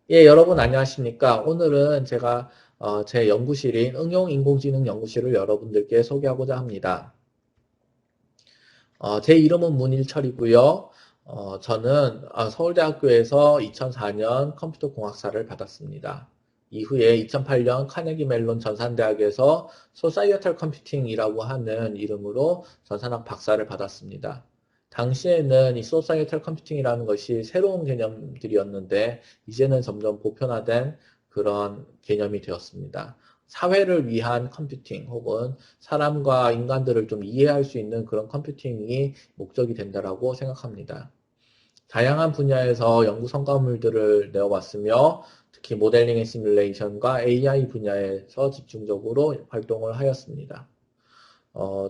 예, 여러분 안녕하십니까? 오늘은 제가 제 연구실인 응용인공지능 연구실을 여러분들께 소개하고자 합니다. 제 이름은 문일철이고요. 저는 서울대학교에서 2004년 컴퓨터공학사를 받았습니다. 이후에 2008년 카네기 멜론 전산대학에서 소사이어털 컴퓨팅이라고 하는 이름으로 전산학 박사를 받았습니다. 당시에는 이 소사이어털 컴퓨팅이라는 것이 새로운 개념들이었는데 이제는 점점 보편화된 그런 개념이 되었습니다. 사회를 위한 컴퓨팅 혹은 사람과 인간들을 좀 이해할 수 있는 그런 컴퓨팅이 목적이 된다라고 생각합니다. 다양한 분야에서 연구 성과물들을 내어왔으며 특히 모델링 앤 시뮬레이션과 AI 분야에서 집중적으로 활동을 하였습니다.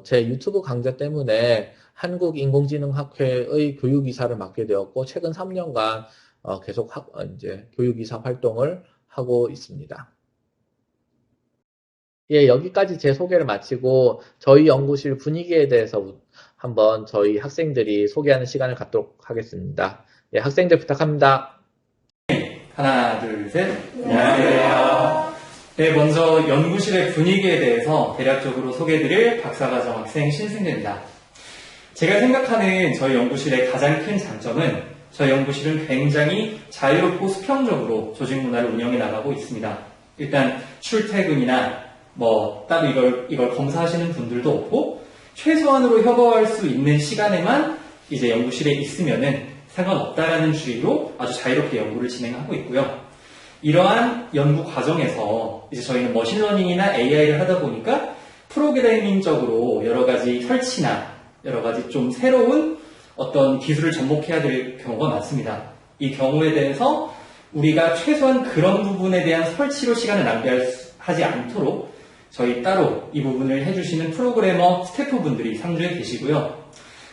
제 유튜브 강좌 때문에 한국인공지능학회의 교육이사를 맡게 되었고 최근 3년간 계속 이제 교육이사 활동을 하고 있습니다. 예, 여기까지 제 소개를 마치고 저희 연구실 분위기에 대해서 한번 저희 학생들이 소개하는 시간을 갖도록 하겠습니다. 예, 학생들 부탁합니다. 하나, 둘, 셋. 안녕하세요. 네, 먼저 연구실의 분위기에 대해서 대략적으로 소개해드릴 박사과정 학생 신승재입니다. 제가 생각하는 저희 연구실의 가장 큰 장점은 저희 연구실은 굉장히 자유롭고 수평적으로 조직 문화를 운영해 나가고 있습니다. 일단 출퇴근이나 따로 이걸 검사하시는 분들도 없고 최소한으로 협업할 수 있는 시간에만 이제 연구실에 있으면은 상관없다라는 주의로 아주 자유롭게 연구를 진행하고 있고요. 이러한 연구 과정에서 이제 저희는 머신러닝이나 AI를 하다 보니까 프로그래밍적으로 여러 가지 설치나 여러 가지 좀 새로운 어떤 기술을 접목해야 될 경우가 많습니다. 이 경우에 대해서 우리가 최소한 그런 부분에 대한 설치로 시간을 낭비하지 않도록 저희 따로 이 부분을 해주시는 프로그래머 스태프분들이 상주에 계시고요.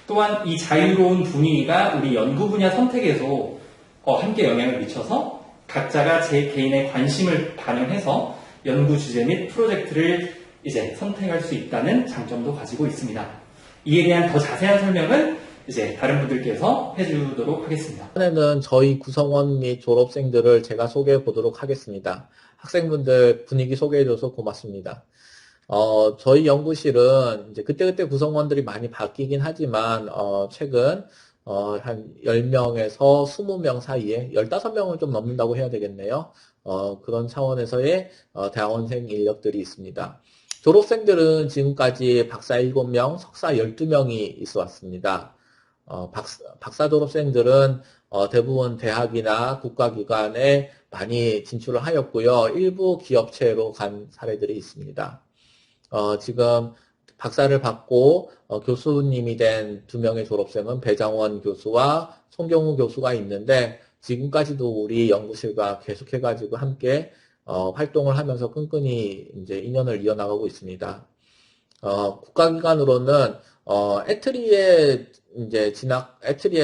또한 이 자유로운 분위기가 우리 연구 분야 선택에서 함께 영향을 미쳐서 각자가 제 개인의 관심을 반영해서 연구 주제 및 프로젝트를 이제 선택할 수 있다는 장점도 가지고 있습니다. 이에 대한 더 자세한 설명은 이제 다른 분들께서 해주도록 하겠습니다. 이번에는 저희 구성원 및 졸업생들을 제가 소개해 보도록 하겠습니다. 학생분들 분위기 소개해줘서 고맙습니다. 저희 연구실은 이제 그때그때 구성원들이 많이 바뀌긴 하지만, 최근, 한 10명에서 20명 사이에, 15명을 좀 넘는다고 해야 되겠네요. 그런 차원에서의, 대학원생 인력들이 있습니다. 졸업생들은 지금까지 박사 7명, 석사 12명이 있어 왔습니다. 박사 졸업생들은 대부분 대학이나 국가기관에 많이 진출을 하였고요. 일부 기업체로 간 사례들이 있습니다. 지금 박사를 받고 교수님이 된 2명의 졸업생은 배장원 교수와 송경우 교수가 있는데 지금까지도 우리 연구실과 계속해가지고 함께 활동을 하면서 끈끈이 이제 인연을 이어나가고 있습니다. 국가기관으로는 애트리에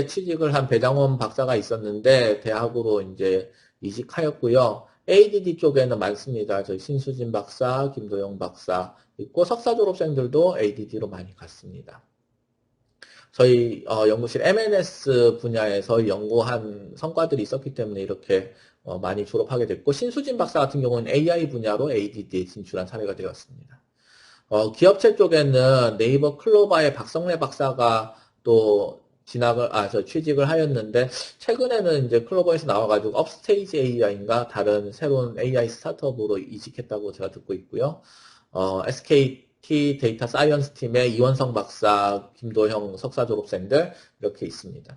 취직을 한 배장원 박사가 있었는데 대학으로 이제 이직하였고요. ADD 쪽에는 많습니다. 저희 신수진 박사, 김도영 박사 있고 석사 졸업생들도 ADD로 많이 갔습니다. 저희 연구실 MNS 분야에서 연구한 성과들이 있었기 때문에 이렇게 많이 졸업하게 됐고 신수진 박사 같은 경우는 AI 분야로 ADD에 진출한 사례가 되었습니다. 기업체 쪽에는 네이버 클로바의 박성래 박사가 또 취직을 하였는데, 최근에는 이제 클로버에서 나와가지고 업스테이지 AI인가 다른 새로운 AI 스타트업으로 이직했다고 제가 듣고 있고요. SKT 데이터 사이언스 팀의 이원성 박사, 김도형 석사 졸업생들 이렇게 있습니다.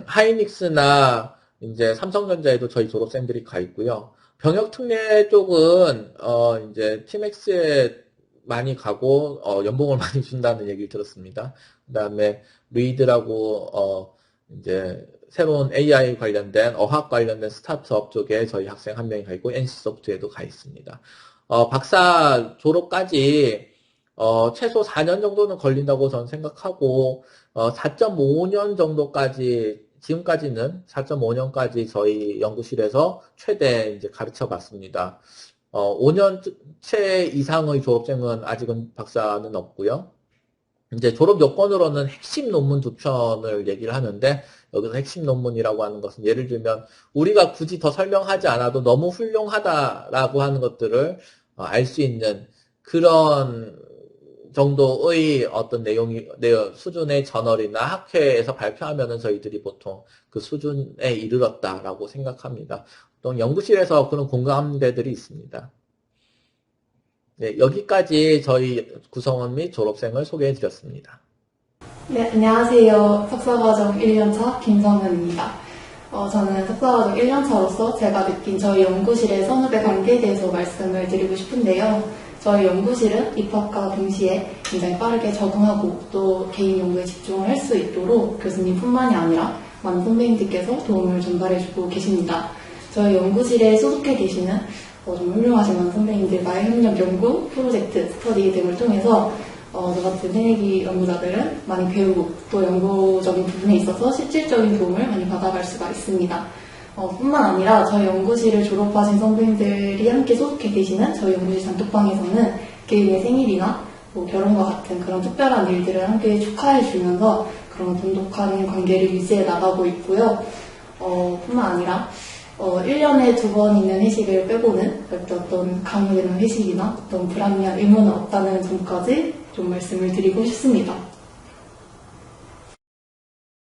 하이닉스나 이제 삼성전자에도 저희 졸업생들이 가 있고요. 병역 특례 쪽은 이제 팀엑스에 많이 가고 연봉을 많이 준다는 얘기를 들었습니다. 그다음에 루이드라고 이제 새로운 AI 관련된 어학 관련된 스타트업 쪽에 저희 학생 한 명이 가 있고 NC소프트에도 가 있습니다. 박사 졸업까지 최소 4년 정도는 걸린다고 저는 생각하고 4.5년 정도까지 지금까지는 4.5년까지 저희 연구실에서 최대 이제 가르쳐 봤습니다. 5년 채 이상의 졸업생은 아직은 박사는 없고요. 이제 졸업 요건으로는 핵심 논문 2편을 얘기를 하는데, 여기서 핵심 논문이라고 하는 것은 예를 들면 우리가 굳이 더 설명하지 않아도 너무 훌륭하다라고 하는 것들을 알 수 있는 그런 정도의 어떤 수준의 저널이나 학회에서 발표하면은 저희들이 보통 그 수준에 이르렀다라고 생각합니다. 또 연구실에서 그런 공감대들이 있습니다. 네, 여기까지 저희 구성원 및 졸업생을 소개해 드렸습니다. 네, 안녕하세요. 석사과정 1년차 김성은입니다. 저는 석사과정 1년차로서 제가 느낀 저희 연구실의 선후배 관계에 대해서 말씀을 드리고 싶은데요. 저희 연구실은 입학과 동시에 굉장히 빠르게 적응하고 또 개인 연구에 집중을 할 수 있도록 교수님뿐만이 아니라 많은 선배님들께서 도움을 전달해주고 계십니다. 저희 연구실에 소속해 계시는 좀 훌륭하신 많은 선배님들과의 협력 연구, 프로젝트, 스터디 등을 통해서 저 같은 새내기 연구자들은 많이 배우고 또 연구적인 부분에 있어서 실질적인 도움을 많이 받아갈 수가 있습니다. 뿐만 아니라 저희 연구실을 졸업하신 선배님들이 함께 소속해 계시는 저희 연구실 단톡방에서는 개인의 생일이나 뭐 결혼과 같은 그런 특별한 일들을 함께 축하해 주면서 그런 돈독한 관계를 유지해 나가고 있고요. 뿐만 아니라 1년에 2번 있는 회식을 빼고는 절대 어떤 강요되는 회식이나 어떤 불합리한 의무는 없다는 점까지 좀 말씀을 드리고 싶습니다.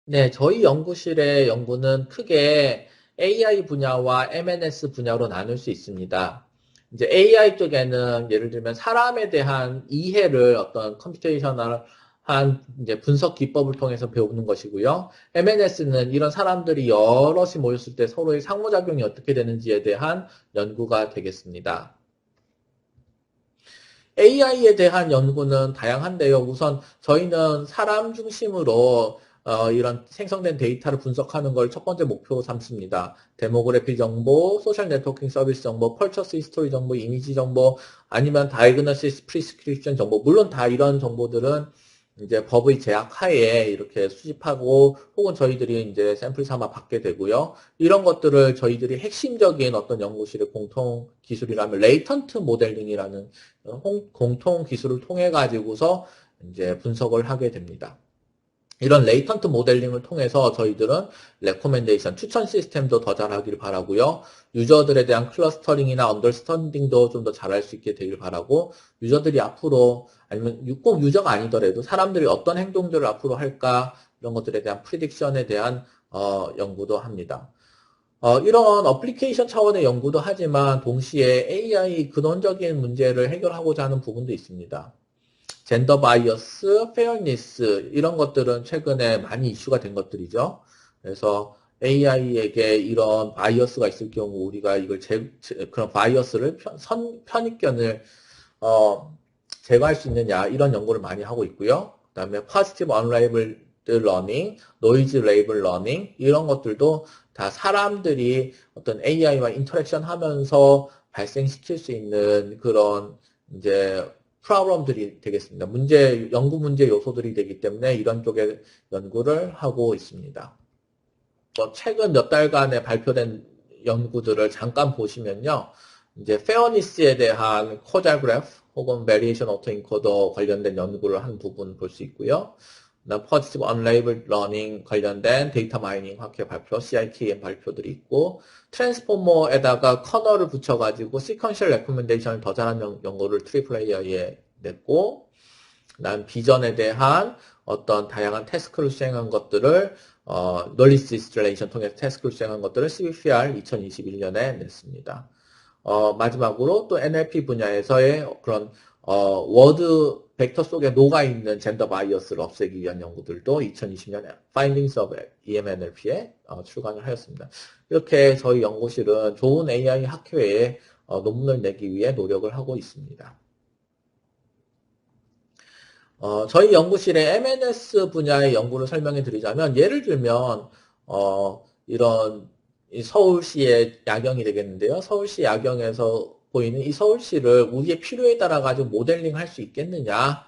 네, 저희 연구실의 연구는 크게 AI 분야와 MNS 분야로 나눌 수 있습니다. 이제 AI 쪽에는 예를 들면 사람에 대한 이해를 어떤 컴퓨테이셔널한 이제 분석 기법을 통해서 배우는 것이고요. MNS는 이런 사람들이 여럿이 모였을 때 서로의 상호작용이 어떻게 되는지에 대한 연구가 되겠습니다. AI에 대한 연구는 다양한데요. 우선 저희는 사람 중심으로 이런 생성된 데이터를 분석하는 걸 첫 번째 목표로 삼습니다. 데모그래피 정보, 소셜 네트워킹 서비스 정보, 펄처스 히스토리 정보, 이미지 정보, 아니면 다이그노시스 프리스크립션 정보. 물론 다 이런 정보들은 이제 법의 제약 하에 이렇게 수집하고 혹은 저희들이 이제 샘플 삼아 받게 되고요. 이런 것들을 저희들이 핵심적인 어떤 연구실의 공통 기술이라면 레이턴트 모델링이라는 공통 기술을 통해 가지고서 이제 분석을 하게 됩니다. 이런 레이턴트 모델링을 통해서 저희들은 레코멘데이션, 추천 시스템도 더 잘하기를 바라고요. 유저들에 대한 클러스터링이나 언더스탠딩도 좀 더 잘할 수 있게 되길 바라고, 유저들이 앞으로 아니면 꼭 유저가 아니더라도 사람들이 어떤 행동들을 앞으로 할까 이런 것들에 대한 프리딕션에 대한 연구도 합니다. 이런 어플리케이션 차원의 연구도 하지만 동시에 AI 근원적인 문제를 해결하고자 하는 부분도 있습니다. 젠더 바이어스, 페어니스 이런 것들은 최근에 많이 이슈가 된 것들이죠. 그래서 AI에게 이런 바이어스가 있을 경우 우리가 이걸 그런 바이어스를 편입견을 제거할 수 있느냐 이런 연구를 많이 하고 있고요. 그다음에 positive unlabeled learning, noise label learning 이런 것들도 다 사람들이 어떤 AI와 인터랙션 하면서 발생시킬 수 있는 그런 이제 프로블럼들이 되겠습니다. 연구 문제 요소들이 되기 때문에 이런 쪽의 연구를 하고 있습니다. 최근 몇 달간에 발표된 연구들을 잠깐 보시면요. 이제 페어니스에 대한 코잘 그래프 혹은 베리에이션 오토인코더 관련된 연구를 한 부분 볼 수 있고요. 포지티브 언레이블 러닝 관련된 데이터 마이닝 학회 발표, CIKM 발표들이 있고, 트랜스포머에다가 커널을 붙여가지고 시퀀셜 레코멘데이션을 더 잘하는 연구를 트리플 AI에 냈고, 그다음 비전에 대한 어떤 다양한 태스크를 수행한 것들을 knowledge distillation 통해서 태스크를 수행한 것들을 CBPR 2021년에 냈습니다. 마지막으로 또 NLP 분야에서의 그런 워드 벡터 속에 녹아있는 젠더 바이어스를 없애기 위한 연구들도 2020년에 Findings of EMNLP에 출간을 하였습니다. 이렇게 저희 연구실은 좋은 AI 학회에 논문을 내기 위해 노력을 하고 있습니다. 저희 연구실의 MNS 분야의 연구를 설명해 드리자면 예를 들면 이런 서울시의 야경이 되겠는데요. 서울시 야경에서 보이는 이 서울시를 우리의 필요에 따라 가지고 모델링 할 수 있겠느냐.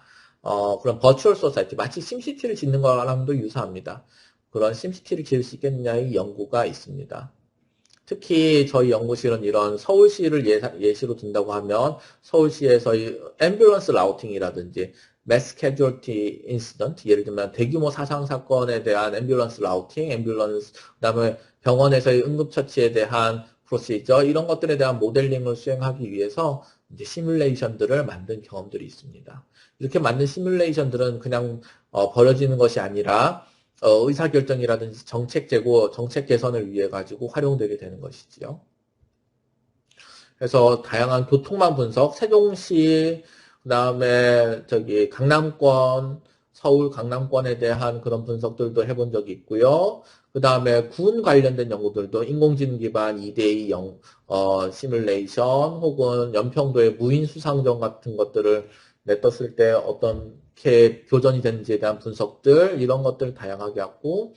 그런 버추얼 소사이티, 마치 심시티를 짓는 거랑도 유사합니다. 그런 심시티를 지을 수 있겠느냐의 연구가 있습니다. 특히 저희 연구실은 이런 서울시를 예시로 든다고 하면 서울시에서의 앰뷸런스 라우팅이라든지 mass casualty incident, 예를 들면 대규모 사상 사건에 대한 앰뷸런스 라우팅, 그다음에 병원에서의 응급처치에 대한 프로시저, 이런 것들에 대한 모델링을 수행하기 위해서 이제 시뮬레이션들을 만든 경험들이 있습니다. 이렇게 만든 시뮬레이션들은 그냥 버려지는 것이 아니라 의사결정이라든지 정책 제고, 정책 개선을 위해 가지고 활용되게 되는 것이지요. 그래서 다양한 교통망 분석, 세종시, 그 다음에 강남권, 서울 강남권에 대한 그런 분석들도 해본 적이 있고요. 그 다음에 군 관련된 연구들도 인공지능 기반 2대2 시뮬레이션, 혹은 연평도의 무인 수상전 같은 것들을 내떴을 때 어떻게 교전이 되는지에 대한 분석들, 이런 것들 다양하게 하고,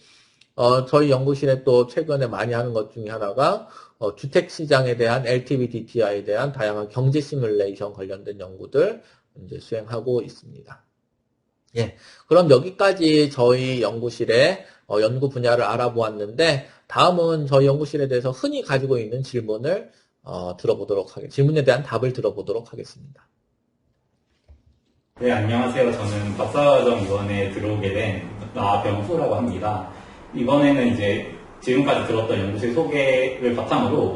저희 연구실에 또 최근에 많이 하는 것 중에 하나가 주택시장에 대한 LTV, DTI에 대한 다양한 경제 시뮬레이션 관련된 연구들 이제 수행하고 있습니다. 예, 그럼 여기까지 저희 연구실의 연구 분야를 알아보았는데, 다음은 저희 연구실에 대해서 흔히 가지고 있는 질문을 질문에 대한 답을 들어보도록 하겠습니다. 네, 안녕하세요. 저는 박사과정 이번에 들어오게 된 나병수라고 합니다. 이번에는 이제 지금까지 들었던 연구실 소개를 바탕으로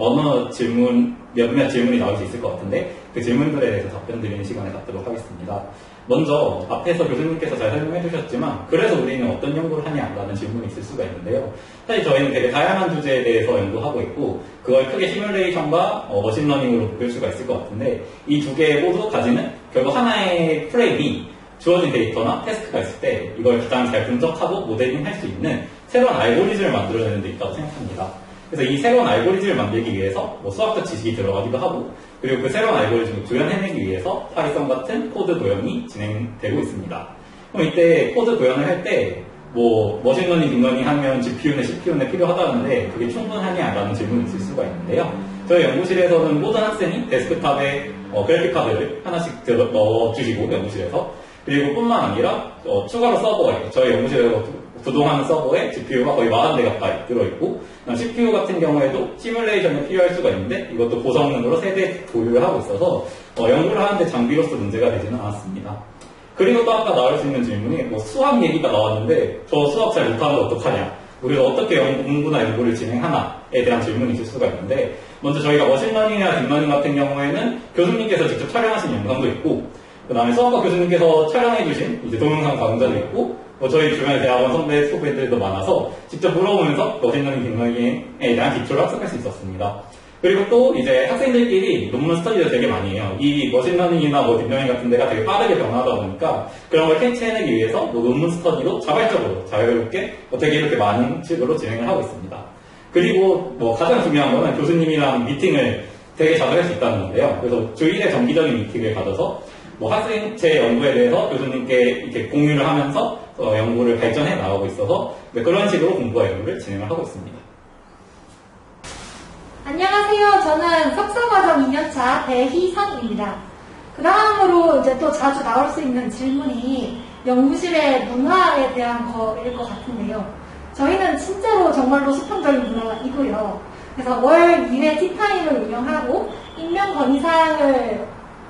몇몇 질문이 나올 수 있을 것 같은데, 그 질문들에 대해서 답변 드리는 시간을 갖도록 하겠습니다. 먼저 앞에서 교수님께서 잘 설명해 주셨지만, 그래서 우리는 어떤 연구를 하냐라는 질문이 있을 수가 있는데요. 사실 저희는 되게 다양한 주제에 대해서 연구하고 있고, 그걸 크게 시뮬레이션과 머신러닝으로 볼 수가 있을 것 같은데, 이 두 개 모두 가지는 결국 하나의 프레임이 주어진 데이터나 태스크가 있을 때 이걸 가장 잘 분석하고 모델링 할 수 있는 새로운 알고리즘을 만들어내는 데 있다고 생각합니다. 그래서 이 새로운 알고리즘을 만들기 위해서 수학적 지식이 들어가기도 하고, 그리고 그 새로운 알고리즘을 구현해내기 위해서 파이썬 같은 코드 구현이 진행되고 있습니다. 그럼 이때 코드 구현을 할 때 머신러닝, 딥러닝 하면 GPU는 CPU는 필요하다는데 그게 충분하냐라는 질문이 있을 수가 있는데요. 저희 연구실에서는 모든 학생이 데스크탑에 그래픽 카드를 하나씩 넣어주시고, 연구실에서, 그리고 뿐만 아니라 추가로 서버에, 저희 연구실에서 구동하는 서버에 GPU가 거의 40대 가까이 들어있고, CPU 같은 경우에도 시뮬레이션이 필요할 수가 있는데 이것도 고성능으로 3대 보유를 하고 있어서 연구를 하는데 장비로서 문제가 되지는 않았습니다. 그리고 또 아까 나올 수 있는 질문이 수학 얘기가 나왔는데 저 수학 잘 못하는데 어떡하냐, 그래서 어떻게 공부나 연구를 진행하나에 대한 질문이 있을 수가 있는데, 먼저 저희가 머신러닝이나 딥러닝 같은 경우에는 교수님께서 직접 촬영하신 영상도 있고, 그 다음에 수학과 교수님께서 촬영해주신 이제 동영상 강좌도 있고, 저희 주변에 대학원 선배 후배들도 많아서 직접 물어보면서 머신러닝, 딥러닝에 대한 기초를 학습할 수 있었습니다. 그리고 또 이제 학생들끼리 논문 스터디를 되게 많이 해요. 이 머신러닝이나 딥러닝 같은 데가 되게 빠르게 변하다 보니까 그런 걸 캐치해내기 위해서 논문 스터디도 자발적으로 자유롭게 어떻게 이렇게 많은 식으로 진행을 하고 있습니다. 그리고 가장 중요한 거는 교수님이랑 미팅을 되게 자주 할 수 있다는 건데요. 그래서 주 1회 정기적인 미팅을 가져서 학생체 연구에 대해서 교수님께 이렇게 공유를 하면서 연구를 발전해 나가고 있어서 그런 식으로 공부와 연구를 진행을 하고 있습니다. 안녕하세요. 저는 석사과정 2년차 배희선입니다. 그 다음으로 이제 또 자주 나올 수 있는 질문이 연구실의 문화에 대한 거일 것 같은데요. 저희는 진짜로 정말로 수평적인 문화이고요. 그래서 월 2회 티타임을 운영하고 익명 건의사항을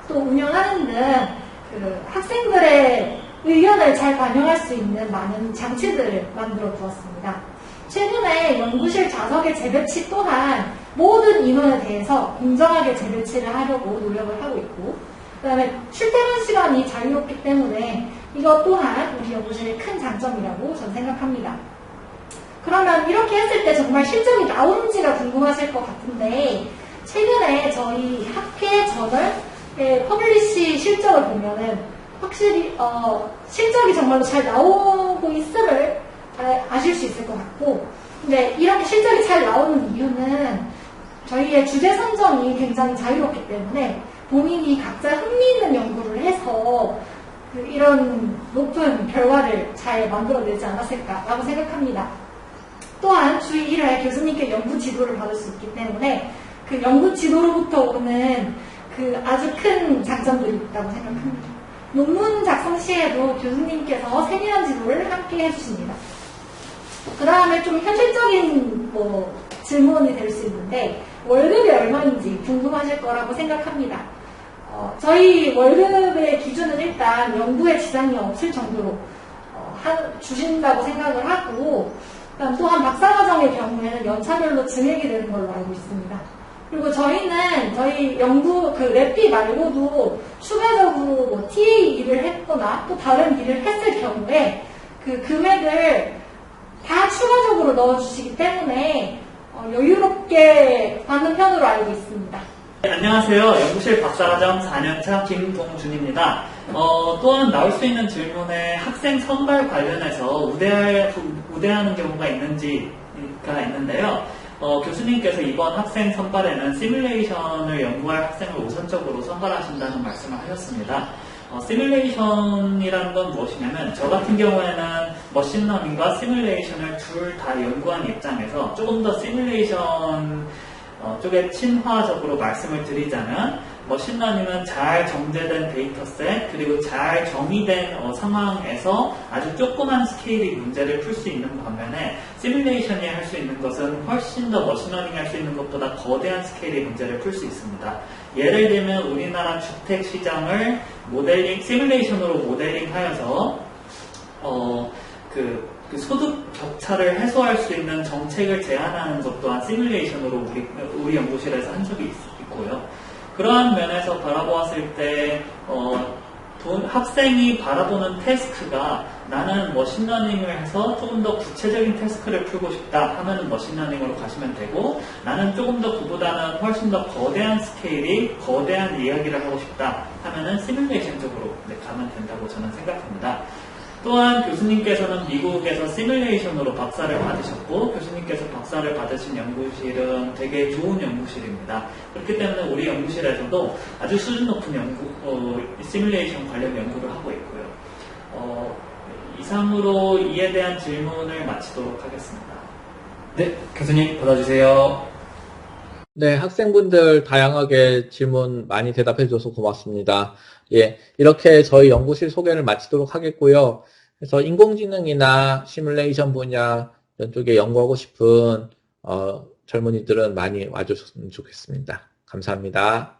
또 운영하는 등 학생들의 의견을 잘 반영할 수 있는 많은 장치들을 만들어 두었습니다. 최근에 연구실 좌석의 재배치 또한 모든 인원에 대해서 공정하게 재배치를 하려고 노력을 하고 있고, 그 다음에 출퇴근 시간이 자유롭기 때문에 이것 또한 우리 연구실의 큰 장점이라고 저는 생각합니다. 그러면 이렇게 했을 때 정말 실적이 나오는지가 궁금하실 것 같은데, 최근에 저희 학회 저널의 퍼블리시 실적을 보면은 확실히 실적이 정말로 잘 나오고 있음을 아실 수 있을 것 같고, 근데 이렇게 실적이 잘 나오는 이유는 저희의 주제 선정이 굉장히 자유롭기 때문에 본인이 각자 흥미있는 연구를 해서 이런 높은 결과를 잘 만들어내지 않았을까라고 생각합니다. 또한 주 1회 교수님께 연구 지도를 받을 수 있기 때문에 그 연구 지도로부터 오는 아주 큰 장점들이 있다고 생각합니다. 논문 작성 시에도 교수님께서 세밀한 지도를 함께 해주십니다. 그 다음에 좀 현실적인 질문이 될 수 있는데 월급이 얼마인지 궁금하실 거라고 생각합니다. 저희 월급의 기준은 일단 연구에 지장이 없을 정도로 주신다고 생각을 하고, 또한 박사과정의 경우에는 연차별로 증액이 되는 걸로 알고 있습니다. 그리고 저희는 저희 연구 래피 말고도 추가적으로 뭐 TA 일을 했거나 또 다른 일을 했을 경우에 그 금액을 다 추가적으로 넣어주시기 때문에 여유롭게 받는 편으로 알고 있습니다. 네, 안녕하세요. 연구실 박사과정 4년차 김동준입니다. 또한 나올 수 있는 질문에 학생 선발 관련해서 우대하는 경우가 있는지가 있는데요. 교수님께서 이번 학생 선발에는 시뮬레이션을 연구할 학생을 우선적으로 선발하신다는 말씀을 하셨습니다. 시뮬레이션이라는 건 무엇이냐면 저 같은 경우에는 머신러닝과 시뮬레이션을 둘 다 연구한 입장에서 조금 더 시뮬레이션 쪽에 친화적으로 말씀을 드리자면 머신러닝은 잘 정제된 데이터셋 그리고 잘 정의된 상황에서 아주 조그만 스케일의 문제를 풀 수 있는 반면에 시뮬레이션이 할 수 있는 것은 훨씬 더 머신러닝이 할 수 있는 것보다 거대한 스케일의 문제를 풀 수 있습니다. 예를 들면 우리나라 주택 시장을 시뮬레이션으로 모델링하여서 그 소득 격차를 해소할 수 있는 정책을 제안하는 것 또한 시뮬레이션으로 우리 연구실에서 한 적이 있고요. 그러한 면에서 바라보았을 때 학생이 바라보는 태스크가 나는 머신러닝을 해서 조금 더 구체적인 태스크를 풀고 싶다 하면은 머신러닝으로 가시면 되고 나는 조금 더 그보다는 훨씬 더 거대한 스케일이 거대한 이야기를 하고 싶다 하면은 시뮬레이션 쪽으로 가면 된다고 저는 생각합니다. 또한 교수님께서는 미국에서 시뮬레이션으로 박사를 받으셨고 교수님께서 박사를 받으신 연구실은 되게 좋은 연구실입니다. 그렇기 때문에 우리 연구실에서도 아주 수준 높은 시뮬레이션 관련 연구를 하고 있고요. 이상으로 이에 대한 질문을 마치도록 하겠습니다. 네, 교수님 받아주세요. 네, 학생분들 다양하게 질문 많이 대답해줘서 고맙습니다. 예, 이렇게 저희 연구실 소개를 마치도록 하겠고요. 그래서 인공지능이나 시뮬레이션 분야 이런 쪽에 연구하고 싶은 젊은이들은 많이 와주셨으면 좋겠습니다. 감사합니다.